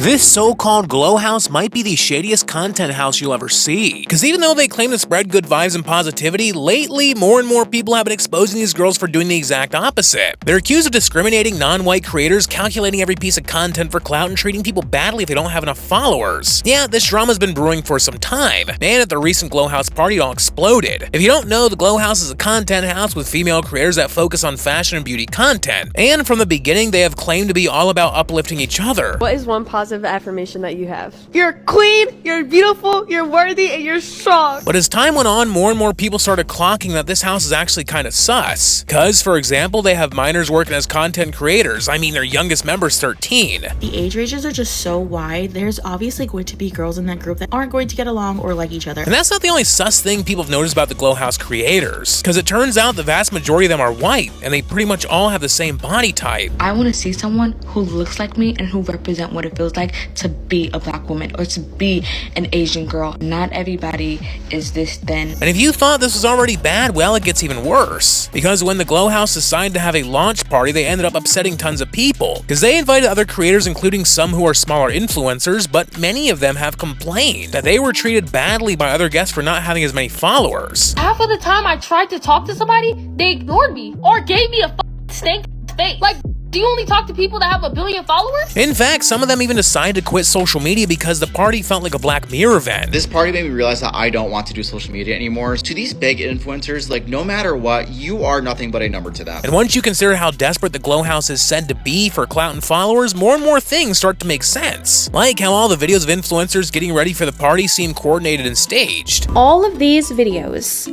This so-called glow house might be the shadiest content house you'll ever see. Because even though they claim to spread good vibes and positivity, lately more and more people have been exposing these girls for doing the exact opposite. They're accused of discriminating non-white creators, calculating every piece of content for clout, and treating people badly if they don't have enough followers. Yeah, this drama's been brewing for some time, and at the recent glow house party it all exploded. If you don't know, the glow house is a content house with female creators that focus on fashion and beauty content, and from the beginning they have claimed to be all about uplifting each other. What is one positive affirmation that you have? You're a queen, you're beautiful, you're worthy, and you're strong. But as time went on, more and more people started clocking that this house is actually kind of sus. Cause, for example, they have minors working as content creators. I mean, their youngest member's 13. The age ranges are just so wide. There's obviously going to be girls in that group that aren't going to get along or like each other. And that's not the only sus thing people have noticed about the glow house creators. Cause it turns out the vast majority of them are white, and they pretty much all have the same body type. I want to see someone who looks like me and who represent what it feels like to be a black woman or to be an Asian girl. Not everybody is this thin. And if you thought this was already bad, well, it gets even worse. Because when the glow house decided to have a launch party, they ended up upsetting tons of people. Because they invited other creators, including some who are smaller influencers, but many of them have complained that they were treated badly by other guests for not having as many followers. Half of the time I tried to talk to somebody, they ignored me or gave me a stank face. Like, do you only talk to people that have 1 billion followers? In fact, some of them even decided to quit social media because the party felt like a Black Mirror event. This party made me realize that I don't want to do social media anymore. To these big influencers, like, no matter what, you are nothing but a number to them. And once you consider how desperate the glow house is said to be for clout and followers, more and more things start to make sense. Like how all the videos of influencers getting ready for the party seem coordinated and staged. All of these videos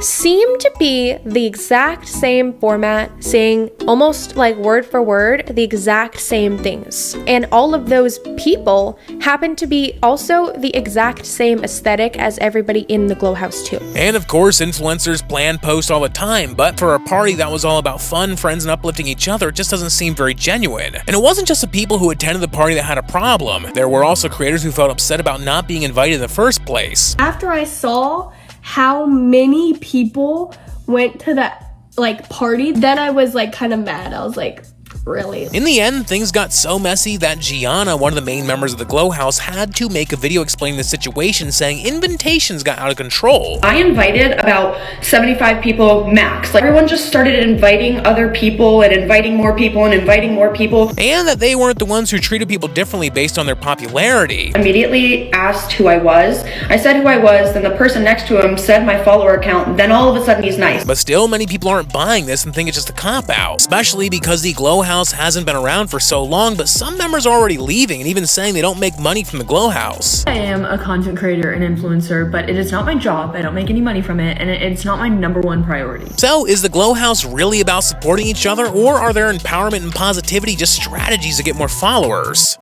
seem to be the exact same format, saying almost like word for word the exact same things. And all of those people happen to be also the exact same aesthetic as everybody in the glow house too. And of course, influencers plan post all the time, but for a party that was all about fun, friends, and uplifting each other, it just doesn't seem very genuine. And it wasn't just the people who attended the party that had a problem. There were also creators who felt upset about not being invited in the first place. After I saw how many people went to that party, then I was kind of mad. I was like, really? In the end, things got so messy that Gianna, one of the main members of the glow house, had to make a video explaining the situation, saying invitations got out of control. I invited about 75 people max. Everyone just started inviting other people and inviting more people and inviting more people. And that they weren't the ones who treated people differently based on their popularity. Immediately asked who I was. I said who I was, then the person next to him said my follower count, then all of a sudden he's nice. But still, many people aren't buying this and think it's just a cop-out, especially because the glow house hasn't been around for so long, but some members are already leaving and even saying they don't make money from the glow house. I am a content creator and influencer, but it is not my job. I don't make any money from it, and it's not my #1 priority. So is the glow house really about supporting each other, or are their empowerment and positivity just strategies to get more followers?